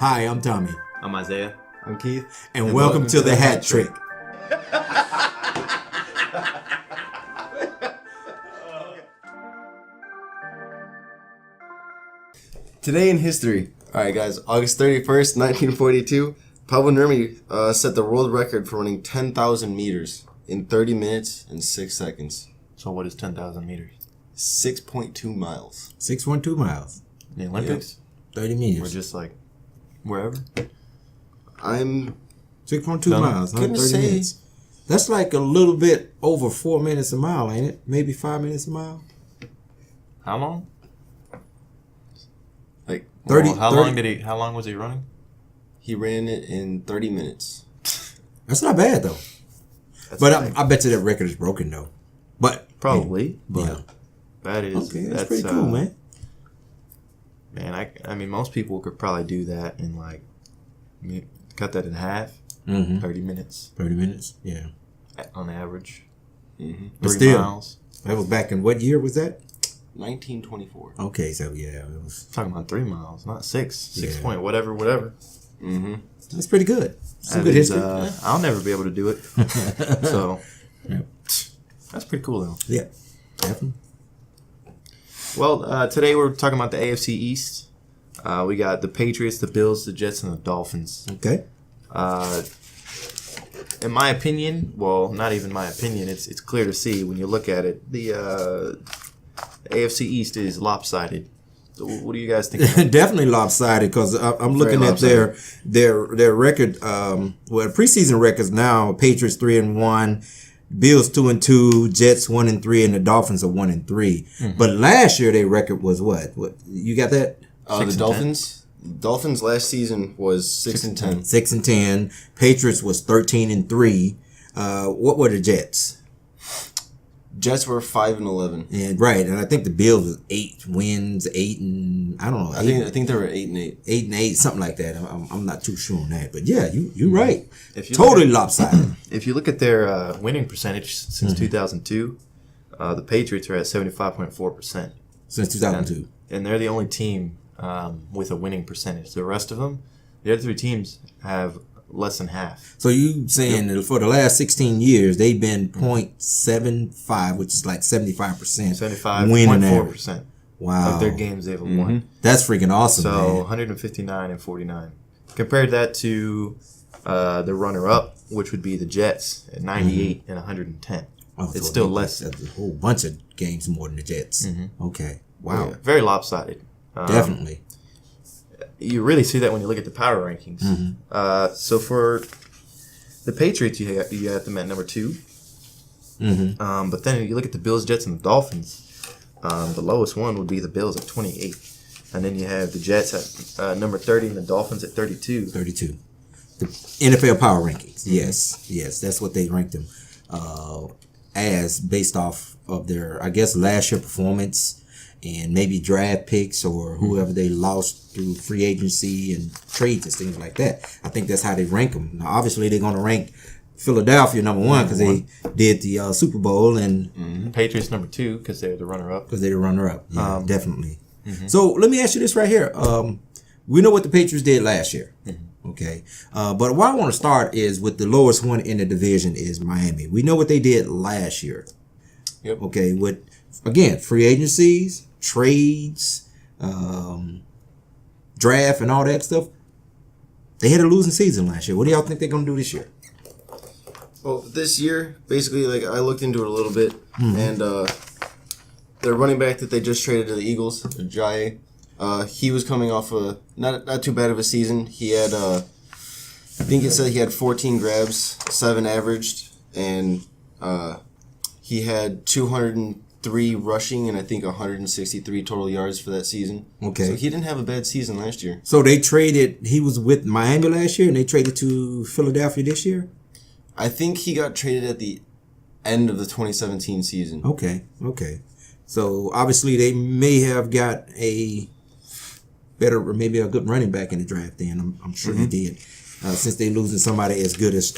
Hi, I'm Tommy. I'm Isaiah. I'm Keith. And welcome to the Hat Trick. Today in history. Alright guys, August 31st, 1942, Pablo Nurmi set the world record for running 10,000 meters in 30 minutes and 6 seconds. So what is 10,000 meters? 6.2 miles. 6.2 miles. The Olympics? 30 Or meters. just like wherever? I'm 6.2 miles. gonna 30 say- minutes. That's like a little bit over 4 minutes a mile, ain't it? Maybe 5 minutes a mile? How long? like 30. Well, how 30. long was he running? he ran it in 30 minutes. That's not bad, though. That's But like- I bet you that record is broken, though. But Probably. yeah. That is Okay, that's pretty cool, man. Man, I mean most people could probably do that in like cut that in half. Mm-hmm. 30 minutes 30 minutes, yeah. on average. Mm-hmm. But 3 still. miles. That was back in what year was that? 1924. Okay, so yeah, it was. Talking about 3 miles, not 6. 6 Yeah. point whatever. Mm-hmm. That's pretty good. Some That good is, history. I'll never be able to do it. So that's pretty cool though. Yeah, definitely. Well, today we're talking about the AFC East. We got the Patriots, the Bills, the Jets, and the Dolphins. Okay. In my opinion, well, not even my opinion, it's clear to see when you look at it. The AFC East is lopsided. So what do you guys think? Definitely lopsided because I'm looking Very at their record. Well, preseason records now: Patriots 3-1, Bills 2-2, Jets 1-3, and the Dolphins are 1-3. Mm-hmm. But last year their record was what? What you got that? 6 The and Dolphins. Dolphins last season was 6-10. 6-10. Patriots was 13-3. What were the Jets? Jets were 5-11. And right, and I think the Bills was 8 wins, 8 and I don't know. I think they were 8-8. 8-8, something like that. I'm not too sure on that, but yeah, you're right. If you Totally lopsided. If you look at their winning percentage since 2002, the Patriots are at 75.4%. Since 2002. And they're the only team with a winning percentage. The rest of them, the other 3 teams have less than half. So you saying that for the last 16 years they've been .75, which is like 75%. 75.4% Wow. of their games they've won. That's freaking awesome, So man. 159 and 49. Compare that to the runner-up, which would be the Jets at 98 and 110. Oh, It's so still they- less. That's a whole bunch of games more than the Jets. Okay. Wow. Yeah, very lopsided. Definitely. You really see that when you look at the power rankings. So for the Patriots, you have them at number 2. But then you look at the Bills, Jets, and the Dolphins. The lowest one would be the Bills at 28. And then you have the Jets at number 30 and the Dolphins at 32. 32. The NFL power rankings. Yes, that's what they ranked them as based off of their, I guess, last year performance and maybe draft picks or whoever they lost through free agency and trades and things like that. I think that's how they rank them. Now, obviously, they're going to rank Philadelphia number 1 because they did the Super Bowl and Patriots number 2 because they're the runner-up. because they're the runner-up. Yeah, definitely. So let me ask you this right here. We know what the Patriots did last year. Okay. But where I want to start is with the lowest one in the division is Miami. We know what they did last year. Yep. Okay. With, again, free agencies, trades, draft, and all that stuff. They had a losing season last year. What do y'all think they're going to do this year? Well, this year, basically, like I looked into it a little bit, and their running back that they just traded to the Eagles, Jai, he was coming off a not too bad of a season. He had, I think it said he had 14 grabs, 7 averaged, and he had 203 rushing and I think 163 total yards for that season. Okay. So he didn't have a bad season last year. So they traded, he was with Miami last year and they traded to Philadelphia this year? I think he got traded at the end of the 2017 season. Okay. So obviously they may have got a better, or maybe a good running back in the draft. Then I'm sure they did, since they losing somebody as good as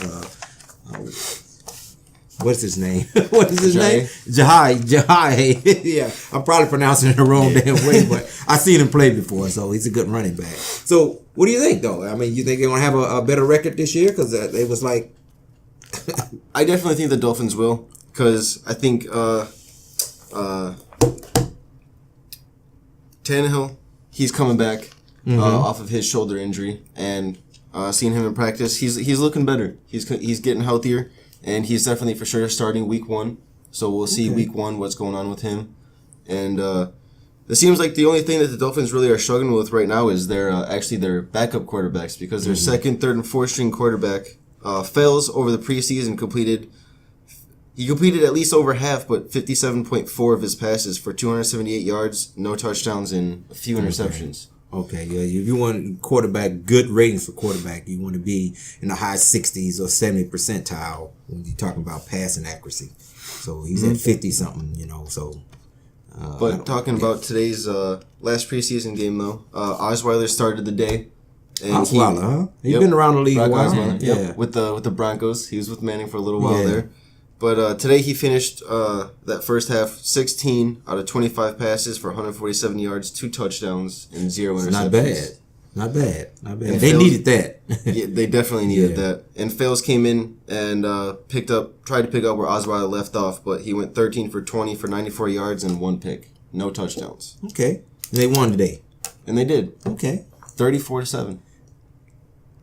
what's his name? What is his name? Jahai. Yeah, I'm probably pronouncing it the wrong damn way, but I've seen him play before, so he's a good running back. So What do you think, though? I mean, you think they're gonna have a better record this year? Because it was like, I definitely think the Dolphins will, because I think Tannehill, he's coming back off of his shoulder injury, and seeing him in practice, he's looking better. He's getting healthier, and he's definitely for sure starting week 1. So we'll see week 1 what's going on with him, and it seems like the only thing that the Dolphins really are struggling with right now is their backup quarterbacks, because their second, third, and fourth string quarterback fails over the preseason. He completed at least over half, but 57.4 of his passes for 278 yards, no touchdowns, and a few interceptions. Okay, yeah. If you want quarterback, good ratings for quarterback, you want to be in the high 60s or 70 percentile when you're talking about passing accuracy. So he's at 50 something, So. But talking about today's last preseason game, though, Osweiler started the day. And Osweiler, huh? He's been around the league a while. Osweiler, Yeah, with the Broncos. He was with Manning for a little while there. But today he finished that first half 16 out of 25 passes for 147 yards, 2 touchdowns, and 0 interceptions. Not bad. And They needed that. Yeah, they definitely needed that. And Fales came in and tried to pick up where Osweiler left off, but he went 13 for 20 for 94 yards and 1 pick. No touchdowns. Okay. And they won today. And they did. Okay. 34-7.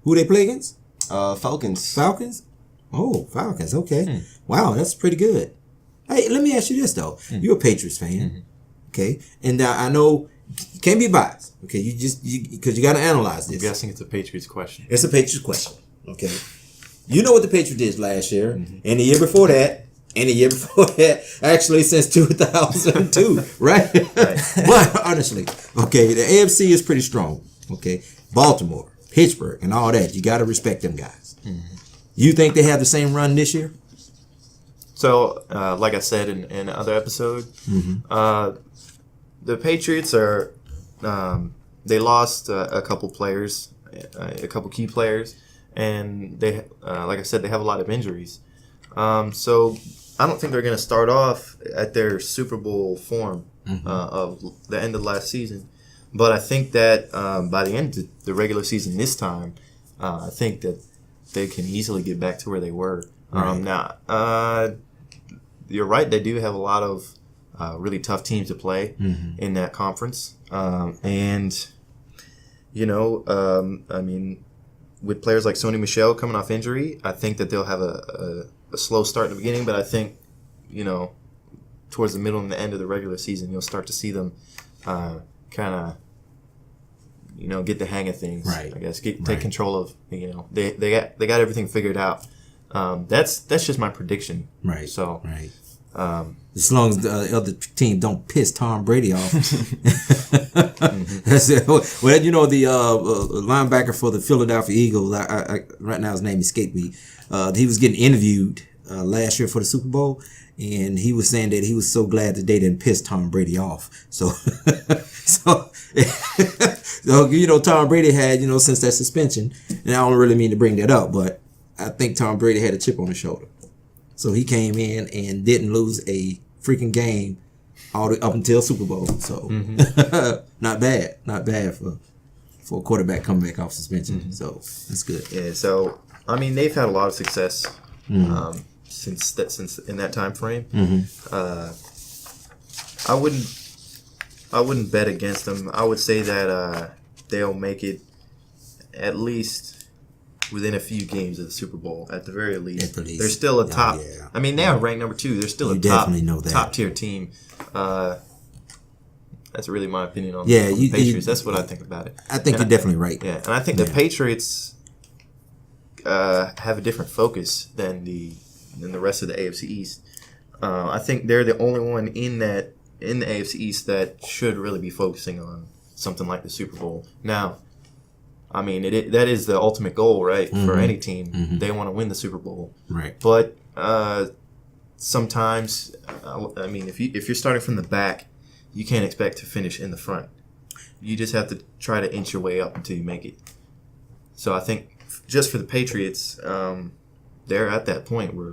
Who they play against? Falcons. Falcons? Oh, Falcons. Okay. Wow, that's pretty good. Hey, let me ask you this, though. You're a Patriots fan. Okay. And I know you can't be biased. Okay. Because you got to analyze this. I'm guessing it's a Patriots question. It's a Patriots question. Okay. You know what the Patriots did last year, and the year before that, and the year before that, actually since 2002, right? But honestly, okay, the AFC is pretty strong. Okay. Baltimore, Pittsburgh, and all that. You got to respect them guys. You think they have the same run this year? So, like I said in other episode, the Patriots are they lost a couple players, a couple key players, and they like I said, they have a lot of injuries. So I don't think they're going to start off at their Super Bowl form of the end of last season. But I think that by the end of the regular season this time, I think that they can easily get back to where they were. Right. Now, you're right. They do have a lot of really tough teams to play in that conference. And, I mean, with players like Sony Michel coming off injury, I think that they'll have a slow start in the beginning. But I think, towards the middle and the end of the regular season, you'll start to see them kind of, get the hang of things. Right. I guess take control of. They got everything figured out. That's just my prediction. Right. So. Right. As long as the other team don't piss Tom Brady off. That's it. Well, the linebacker for the Philadelphia Eagles, right now his name escaped me. He was getting interviewed last year for the Super Bowl, and he was saying that he was so glad that they didn't piss Tom Brady off. So, Tom Brady had, since that suspension, and I don't really mean to bring that up, but I think Tom Brady had a chip on his shoulder. So he came in and didn't lose a freaking game all the up until Super Bowl. So not bad for a quarterback coming back off suspension. So that's good. Yeah. So I mean, they've had a lot of success since in that time frame. I wouldn't bet against them. I would say that they'll make it at least within a few games of the Super Bowl, at the very least. They're still a top. Yeah. I mean, they are ranked number 2. They're still a top tier team. That's really my opinion on the Patriots. That's what I think about it. I think you're definitely right. Yeah, and I think the Patriots have a different focus than the rest of the AFC East. I think they're the only one in the AFC East that should really be focusing on something like the Super Bowl. Now, I mean, that is the ultimate goal, right? For any team, they want to win the Super Bowl, right? But sometimes, I mean, if you're starting from the back, you can't expect to finish in the front. You just have to try to inch your way up until you make it. So I think just for the Patriots, they're at that point where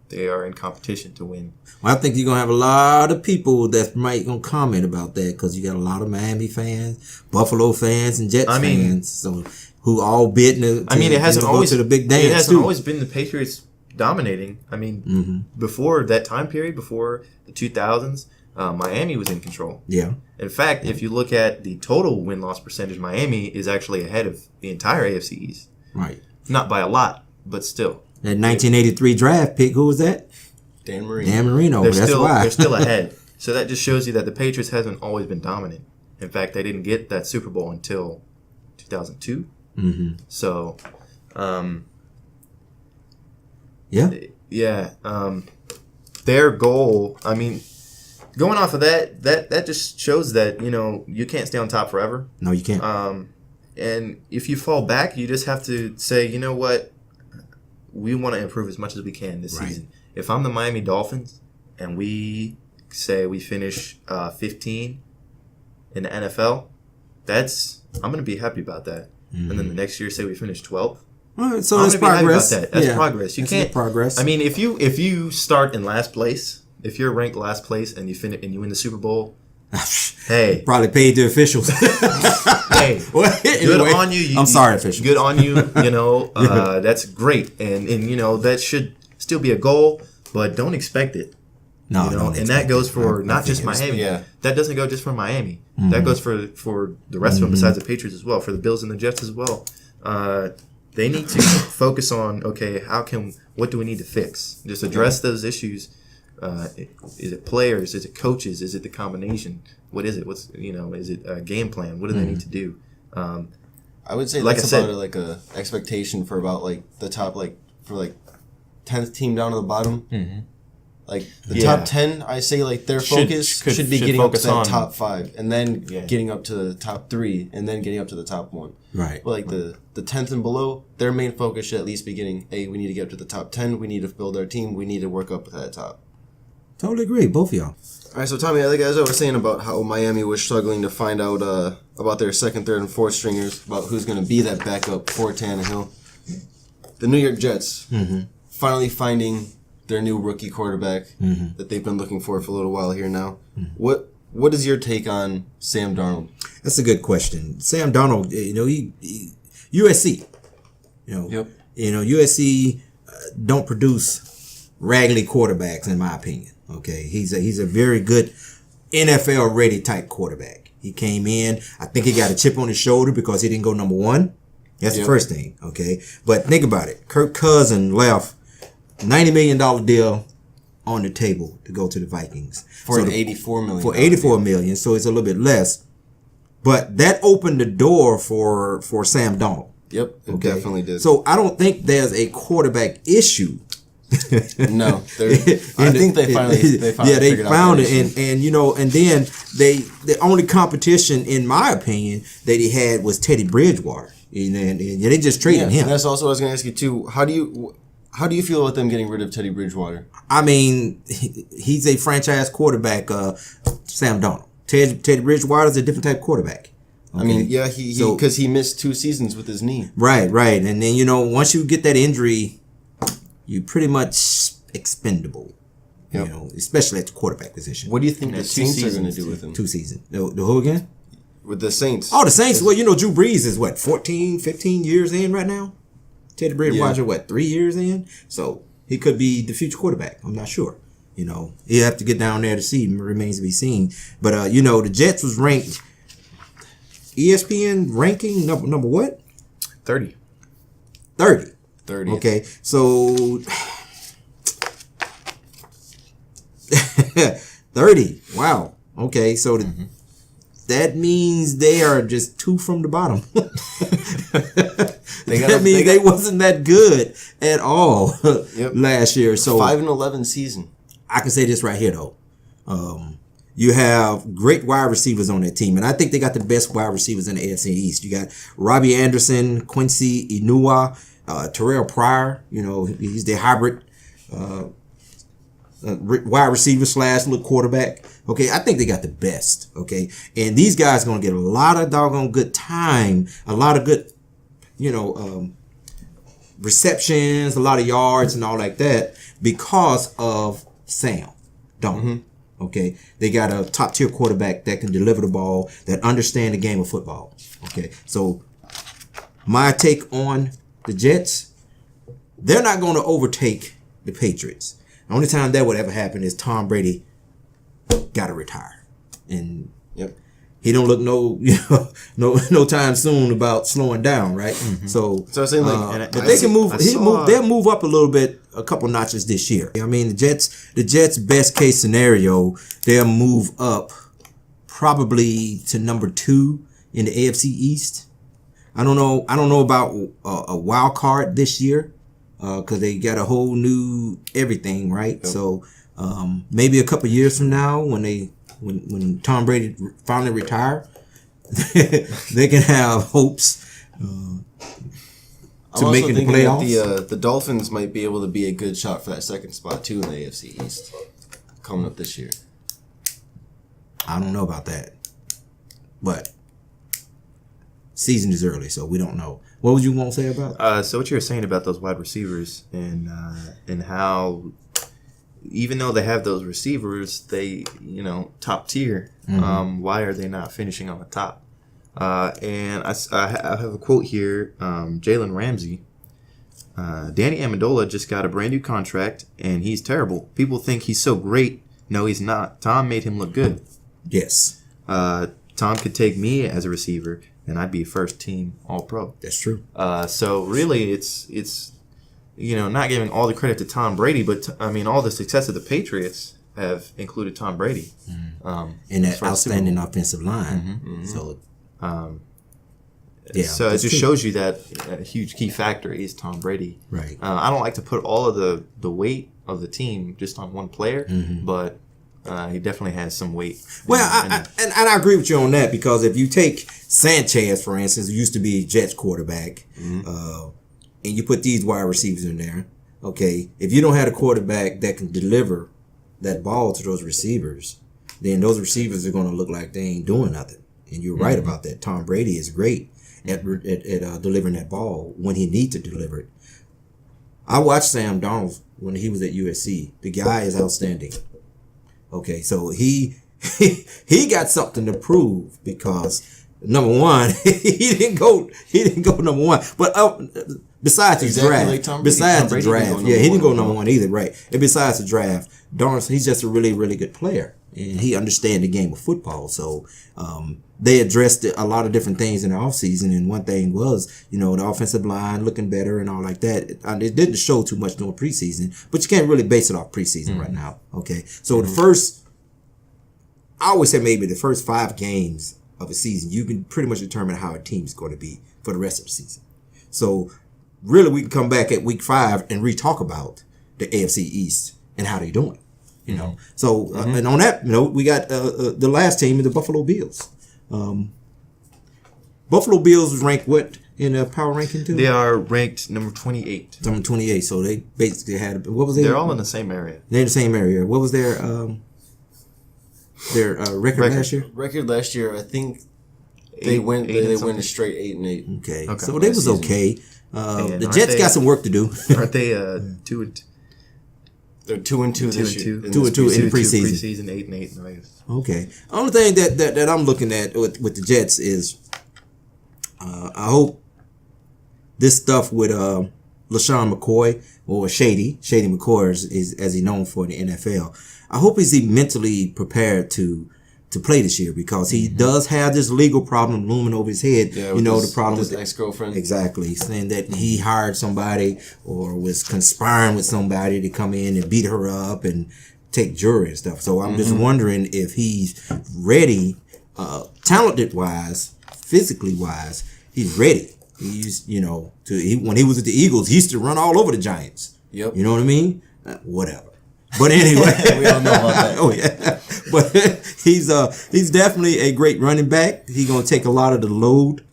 they are in competition to win. Well, I think you're gonna have a lot of people that might gonna comment about that because you got a lot of Miami fans, Buffalo fans, and Jets fans. So who all bid to it hasn't always to the big dance. It hasn't too. always been the Patriots dominating. I mean, before that time period, before the 2000s, Miami was in control. Yeah. In fact, if you look at the total win-loss percentage, Miami is actually ahead of the entire AFC East. Right. Not by a lot, but still. That 1983 draft pick, who was that? Dan Marino. Dan Marino. They're still ahead. So that just shows you that the Patriots hasn't always been dominant. In fact, they didn't get that Super Bowl until 2002. Mm-hmm. So, yeah. Their goal, I mean, going off of that just shows that, you can't stay on top forever. No, you can't. And if you fall back, you just have to say, you know what? We want to improve as much as we can this season. If I'm the Miami Dolphins and we say we finish 15 in the NFL, I'm going to be happy about that. Mm-hmm. And then the next year, say we finish 12th. All right, so that's progress. That's progress. You can't progress. I mean, if you start in last place, if you're ranked last place and you finish and you win the Super Bowl, hey, probably paid the officials. Hey, well, anyway, good on you. I'm sorry, officials. Good on you. That's great, and that should still be a goal, but don't expect it. No, and that goes for not just Miami. Yeah. That doesn't go just for Miami. Mm-hmm. That goes for the rest of them besides the Patriots as well, for the Bills and the Jets as well. They need to focus on, okay, what do we need to fix? Just address those issues. Is it players? Is it coaches? Is it the combination? What is it? Is it a game plan? What do they need to do? I would say that's about like a expectation for about like the top, like for like 10th team down to the bottom. Mm-hmm. Like the top 10, I say like their focus should be getting up to that top 5 and then getting up to the top 3 and then getting up to the top 1. Right. But like the 10th and below, their main focus should at least be getting, hey, we need to get up to the top 10. We need to build our team. We need to work up to that top. Totally agree. Both of y'all. All right, so Tommy, I think as I was saying about how Miami was struggling to find out about their second, third, and fourth stringers, about who's going to be that backup for Tannehill. The New York Jets finally finding their new rookie quarterback that they've been looking for a little while here now. What is your take on Sam Darnold? That's a good question. Sam Darnold, he USC, USC don't produce raggedy quarterbacks in my opinion. Okay, he's a very good NFL ready type quarterback. He came in, I think he got a chip on his shoulder because he didn't go number 1. That's the first thing. Okay, but think about it. Kirk Cousins left $90 million deal on the table to go to the Vikings for $84 million. For $84 million, so it's a little bit less. But that opened the door for Sam Darnold. Yep, it definitely did. So I don't think there's a quarterback issue. No, I think they finally found it, and then the only competition, in my opinion, that he had was Teddy Bridgewater, and they just traded him. And that's also what I was going to ask you too. How do you feel about them getting rid of Teddy Bridgewater? I mean, he's a franchise quarterback. Sam Darnold. Teddy Bridgewater is a different type of quarterback. Okay? I mean, yeah, because he missed 2 seasons with his knee. Right, and then once you get that injury, you pretty much expendable. Yep. Especially at the quarterback position. What do you think the Saints are going to do with him? 2 seasons. The who again? With the Saints. Oh, the Saints. Well, Drew Brees is 14, 15 years in right now. Teddy Bridgewater, 3 years in? So he could be the future quarterback. I'm not sure. He'll have to get down there to see. It remains to be seen. But, the Jets was ranked, ESPN ranking number what? 30. 30. Okay, so 30. Wow. Okay, so that means they are just 2 from the bottom. They wasn't that good at all last year. So 5-11 season. I can say this right here though. You have great wide receivers on that team, and I think they got the best wide receivers in the AFC East. You got Robbie Anderson, Quincy Enunwa, Terrell Pryor. He's the hybrid wide receiver / little quarterback. Okay, I think they got the best. Okay, and these guys are gonna get a lot of doggone good time, a lot of good, receptions, a lot of yards, and all like that because of Sam Darnold. Okay, they got a top tier quarterback that can deliver the ball, that understand the game of football. Okay, so my take on the Jets, they're not going to overtake the Patriots. The only time that would ever happen is Tom Brady got to retire, and he don't look no time soon about slowing down, right? So I was saying but they can move. They'll move up a little bit, a couple notches this year. I mean, the Jets' best case scenario, they'll move up probably to number 2 in the AFC East. I don't know about a wild card this year because they got a whole new everything, right? So maybe a couple years from now, when Tom Brady finally retire, they can have hopes to make the playoffs. That the Dolphins might be able to be a good shot for that second spot too in the AFC East coming up this year. I don't know about that, but season is early, so we don't know. What would you want to say about? So what you were saying about those wide receivers and how, even though they have those receivers, they top tier. Why are they not finishing on the top? And I have a quote here. Jalen Ramsey. Danny Amendola just got a brand new contract, and he's terrible. People think he's so great. No, he's not. Tom made him look good. Yes. Tom could take me as a receiver, and I'd be a first team All-Pro. That's true. So really, it's not giving all the credit to Tom Brady, but all the success of the Patriots have included Tom Brady. And that outstanding offensive line. So, so it just shows you that a huge key factor is Tom Brady. Right. I don't like to put all of the weight of the team just on one player, but he definitely has some weight. Well, I agree with you on that, because if you take Sanchez, for instance, who used to be Jets quarterback, and you put these wide receivers in there, okay, if you don't have a quarterback that can deliver that ball to those receivers, then those receivers are going to look like they ain't doing nothing. And you're right about that. Tom Brady is great at delivering that ball when he needs to deliver it. I watched Sam Darnold when he was at USC. The guy is outstanding. Okay, so he got something to prove, because number one, he didn't go number one. But besides the draft, he didn't go number one either, right? And besides the draft, Darnold, he's just a really, really good player, and he understands the game of football. So they addressed a lot of different things in the offseason, and one thing was, the offensive line looking better and all like that. It didn't show too much during preseason, but you can't really base it off preseason right now. Okay, so I always say maybe the first 5 games of a season, you can pretty much determine how a team is going to be for the rest of the season. So really, we can come back at week 5 and re-talk about the AFC East and how they're doing. So and on that note, we got the last team, the Buffalo Bills. Buffalo Bills was ranked what in the power ranking too? They are ranked number 28. Number 28. So they basically had, what was They're all in the same area. They're in the same area. What was their record last year? Record last year, I think they went straight 8-8. Okay. So they was okay. The Jets got some work to do. Aren't they 2-2? They're 2-2 this year. 2-2 in the preseason. Preseason 8-8. Right. Okay. Only thing that I'm looking at with the Jets is, I hope this stuff with LaShawn McCoy, or Shady McCoy is as he's known for in the NFL. I hope he's mentally prepared to play this year, because he does have this legal problem looming over his head. Yeah, the problem with with his ex-girlfriend. Exactly, saying that he hired somebody or was conspiring with somebody to come in and beat her up and take jury and stuff. So I'm just wondering if he's ready, talented wise, physically wise. He's ready. He's when he was at the Eagles, he used to run all over the Giants. Yep. You know what I mean? Whatever. But anyway, we all know about that. Oh yeah, but he's definitely a great running back. He's gonna take a lot of the load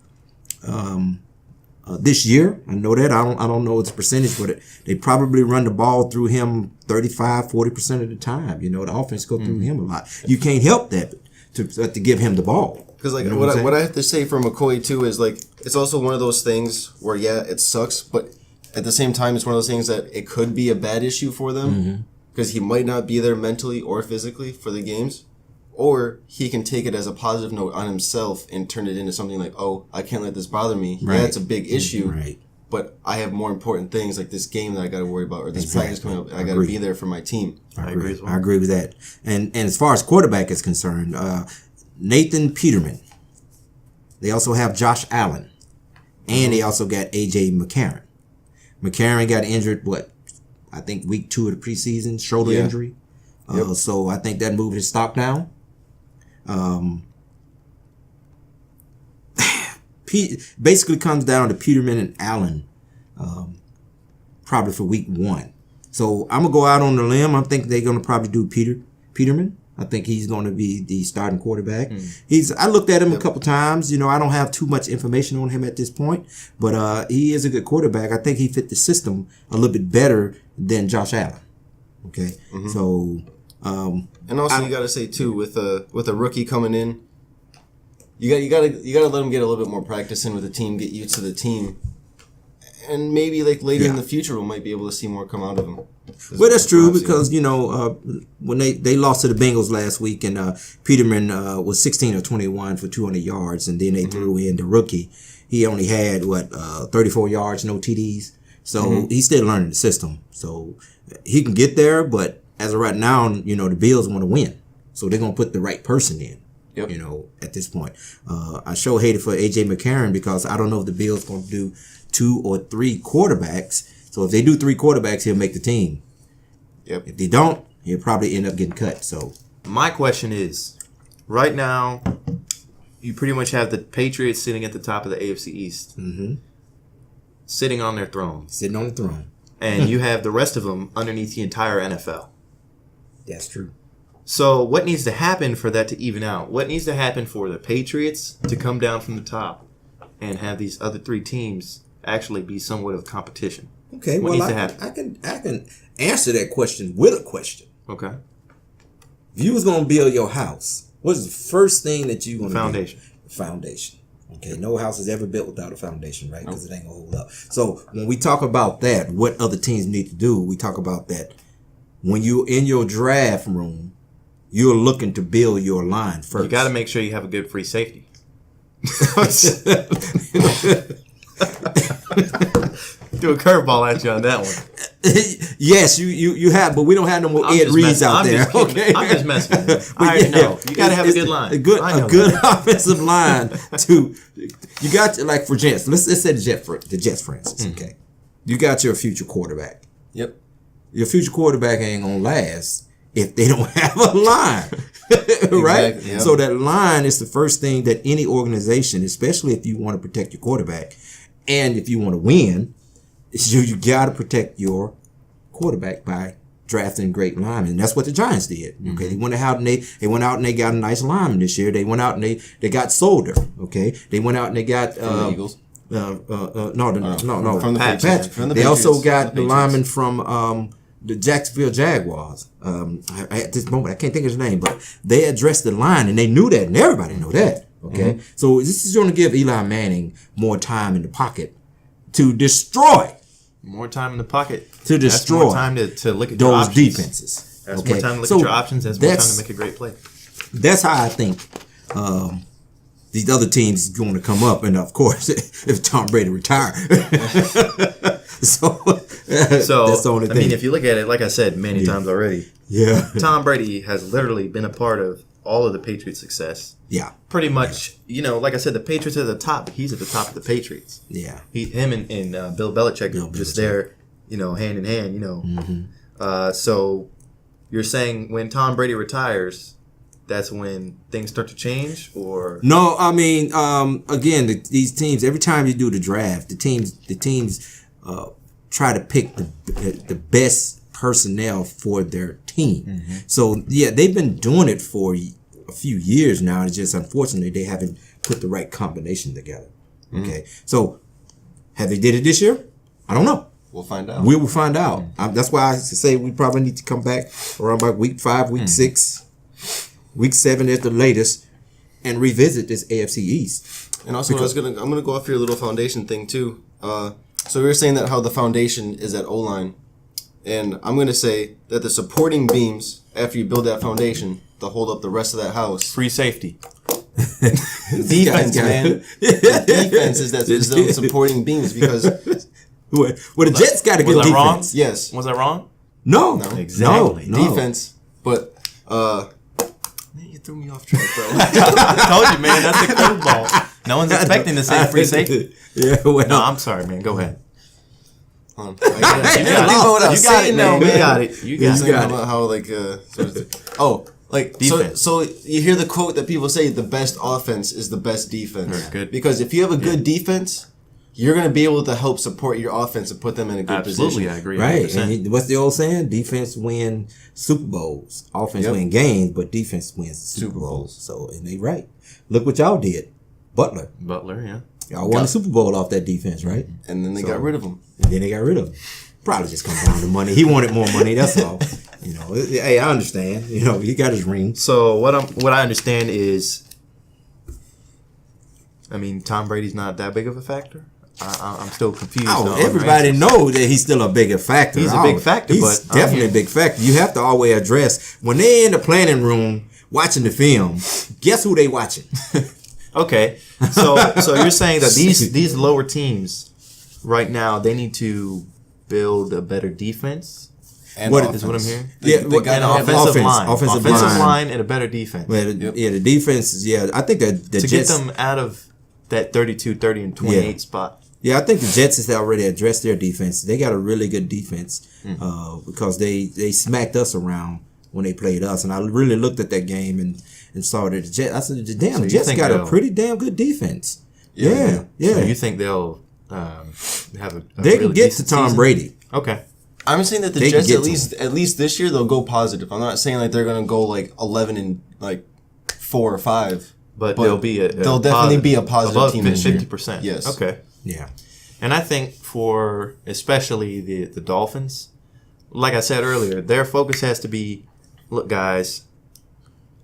this year. I know that. I don't know its percentage, but they probably run the ball through him 35-40% of the time. The offense go through him a lot. You can't help that to give him the ball. Because what I have to say for McCoy too is, like, it's also one of those things where it sucks, but at the same time, it's one of those things that it could be a bad issue for them because he might not be there mentally or physically for the games. Or he can take it as a positive note on himself and turn it into something like, oh, I can't let this bother me. Right. Yeah, it's a big issue. Right. But I have more important things like this game that I got to worry about or this practice coming up. I got to be there for my team. I agree. I agree with that. And as far as quarterback is concerned, Nathan Peterman. They also have Josh Allen. And they also got A.J. McCarron. McCarron got injured, I think week 2 of the preseason, shoulder injury. So I think that moved his stock down. Basically comes down to Peterman and Allen, probably for week 1. So I'm gonna go out on the limb. I think they're gonna probably do Peterman. I think he's going to be the starting quarterback. I looked at him a couple times. You know, I don't have too much information on him at this point, but he is a good quarterback. I think he fit the system a little bit better than Josh Allen. Okay, so and also you got to say too with a rookie coming in, you got to let him get a little bit more practice in with the team, get used to the team, and maybe like later in the future we might be able to see more come out of him. Well, that's true because, you know, when they lost to the Bengals last week and Peterman was 16 or 21 for 200 yards and then they threw in the rookie. He only had, 34 yards, no TDs. So he's still learning the system. So he can get there, but as of right now, you know, the Bills want to win. So they're going to put the right person in, you know, at this point. I sure hate it for A.J. McCarron because I don't know if the Bills going to do 2 or 3 quarterbacks. So if they do 3 quarterbacks, he'll make the team. Yep. If they don't, he'll probably end up getting cut. So my question is, right now, you pretty much have the Patriots sitting at the top of the AFC East, sitting on their throne, and you have the rest of them underneath the entire NFL. That's true. So what needs to happen for that to even out? What needs to happen for the Patriots to come down from the top and have these other 3 teams actually be somewhat of competition? Okay, what well, I can answer that question with a question. Okay. If you was gonna build your house, what's the first thing that you gonna Foundation. do? Foundation. Okay, no house is ever built without a foundation, right? Because it ain't gonna hold up. So when we talk about that, what other teams need to do, we talk about that when you're in your draft room, you're looking to build your line first. You got to make sure you have a good free safety. Do a curveball at you on that one. Yes, you have, but we don't have no more Ed Reeds out there. Okay, I'm just messing with you. I already know. You got to have a good line. A good offensive line to you got to, like for Jets. Let's say the Jets, for instance. Okay, you got your future quarterback. Yep. Your future quarterback ain't gonna last if they don't have a line, right? Exactly, yep. So that line is the first thing that any organization, especially if you want to protect your quarterback, and if you want to win, you got to protect your quarterback by drafting great linemen. That's what the Giants did. Okay, they went out and they got a nice lineman this year. They went out and they got Solder. Okay, they went out and they got the Eagles. No, From the Pats. Patriots. From the They also Patriots. got The the Patriots. lineman from the Jacksonville Jaguars. At this moment, I can't think of his name, but they addressed the line, and they knew that, and everybody knew that. Okay, so this is going to give Eli Manning more time in the pocket to destroy. More time in the pocket. To destroy. That's more time to look at your Those options. defenses. That's Okay, more time to look so at your options. That's more time to make a great play. That's how I think these other teams is going to come up, and of course, if Tom Brady retire. So that's the only thing. I mean, if you look at it, like I said many times already, Tom Brady has literally been a part of all of the Patriots' success. Yeah. Pretty much, you know, like I said, the Patriots are at the top. He's at the top of the Patriots. Yeah. Him and Bill Belichick are just there, you know, hand in hand, you know. So you're saying when Tom Brady retires, that's when things start to change, or no? I mean, again, these teams. Every time you do the draft, the teams try to pick the best personnel for their team. So yeah, they've been doing it for a few years now. It's just unfortunately they haven't put the right combination together. Okay, so have they did it this year? I don't know. We'll find out. We will find out. That's why I say we probably need to come back around by week 5, week 6, week 7 at the latest, and revisit this AFC East. And also, I'm gonna go off your little foundation thing too. So we were saying that how the foundation is at O-line. And I'm going to say that the supporting beams, after you build that foundation, to hold up the rest of that house. Free safety. Defense, man. The defense is those supporting beams because... Well, the Jets got a good defense. Wrong? Yes. Was I wrong? No. Exactly. No. Defense. But, man, you threw me off track, bro. I told you, man. That's a curveball. No one's expecting to say free safety. Yeah, well. No, I'm sorry, man. Go ahead. Hold on. You got it, man. You got it. You got it. About how, like, defense. So you hear the quote that people say, the best offense is the best defense. Very good. Because if you have a good defense, you're going to be able to help support your offense and put them in a good Absolutely, position. I agree. Right. 100%. And what's the old saying? Defense win Super Bowls. Offense win games, but defense wins Super Bowls. So, and they right. Look what y'all did. Butler, yeah. Y'all won the Super Bowl off that defense, right? And then they got rid of him. And then they got rid of him. Probably just come down to money. He wanted more money, that's all. You know, hey, I understand. You know, he got his ring. So what I understand is, I mean, Tom Brady's not that big of a factor. I'm still confused. Oh, everybody knows that he's still a bigger factor. He's a big factor, he's but definitely a big factor. You have to always address when they're in the planning room watching the film. Guess who they watching? Okay, so you're saying that these lower teams right now, they need to build a better defense. And what is what I'm hearing? They And got offensive offensive line, and a better defense. Well, yeah, the defense. Yeah, I think that the to Jets, get them out of that 32, 30, and 28 spot. Yeah, I think the Jets has already addressed their defense. They got a really good defense because they smacked us around when they played us, and I really looked at that game and saw that the Jets. I said, "Damn, the Jets got a pretty damn good defense." Yeah. So you think they'll have a they really can get to decent Tom season? Brady. Okay. I'm saying that the They can Jets get at least this year they'll go positive. I'm not saying like they're gonna go like 11 and like 4 or 5, But they'll be they'll definitely be a positive above team this year. 50%. Yes. Okay. Yeah. And I think for especially the Dolphins, like I said earlier, their focus has to be, look, guys,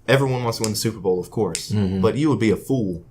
everyone wants to win the Super Bowl, of course, but you would be a fool.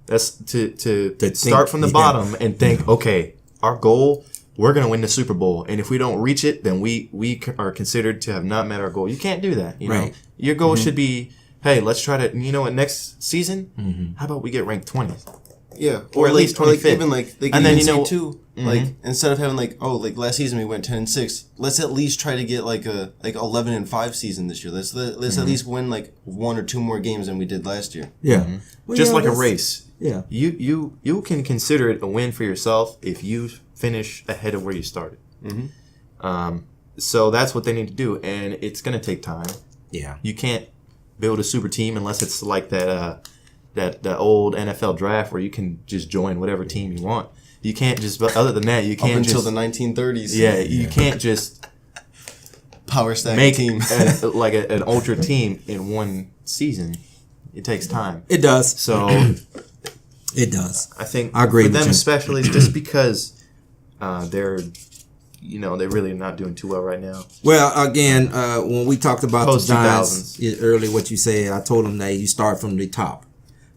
That's to start from the bottom and think, okay, our goal, we're going to win the Super Bowl, and if we don't reach it, then we are considered to have not met our goal. You can't do that. You know, your goal should be, hey, let's try to, you know what, next season, how about we get ranked 20th? Yeah, or at least 25th. Like even like they and then even too, like instead of having like last season we went 10-6, let's at least try to get like a 11-5 season this year. Let's at least win like 1 or 2 more games than we did last year. Yeah. Well, just like a race. Yeah. You can consider it a win for yourself if you finish ahead of where you started. So that's what they need to do, and it's going to take time. Yeah. You can't build a super team unless it's like that old NFL draft where you can just join whatever team you want. You can't just. But other than that, you can't until just, the 1930s. Yeah, you can't just power stack make team like an ultra team in one season. It takes time. It does. So it does. I think I agree for with them you. especially, it's just because they're really not doing too well right now. Well, again, when we talked about the Post Giants earlier, what you said, I told them that you start from the top.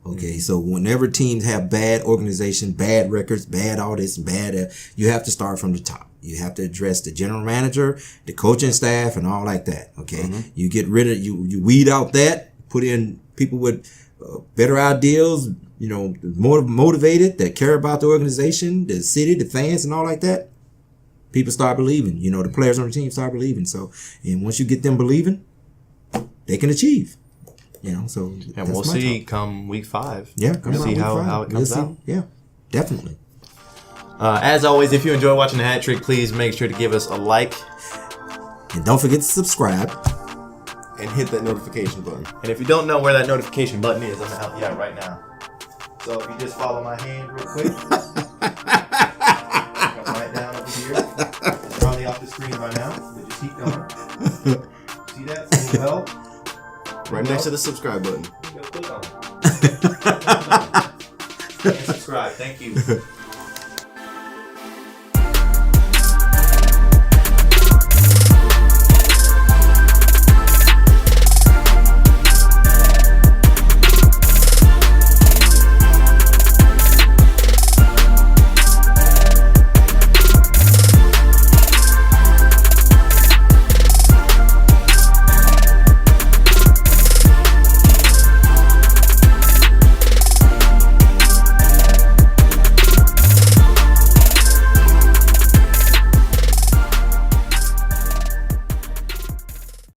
Okay, so whenever teams have bad organization, bad records, bad all this, bad, you have to start from the top. You have to address the general manager, the coaching staff, and all like that. Okay, you get rid of you weed out that, put in people with better ideals, more motivated, that care about the organization, the city, the fans, and all like that. People start believing. The players on the team start believing. So, and once you get them believing, they can achieve. So and we'll see come week 5. Yeah, we'll see how it comes out. Yeah, definitely. As always, if you enjoy watching the Hat Trick, please make sure to give us a like. And don't forget to subscribe. and hit that notification button. And if you don't know where that notification button is, I'm going to help you out right now. So if you just follow my hand real quick. Come right down over here. It's probably off the screen by now, but just keep going. See that? See the bell? Right next to the subscribe button. Go click on it. And subscribe. Thank you.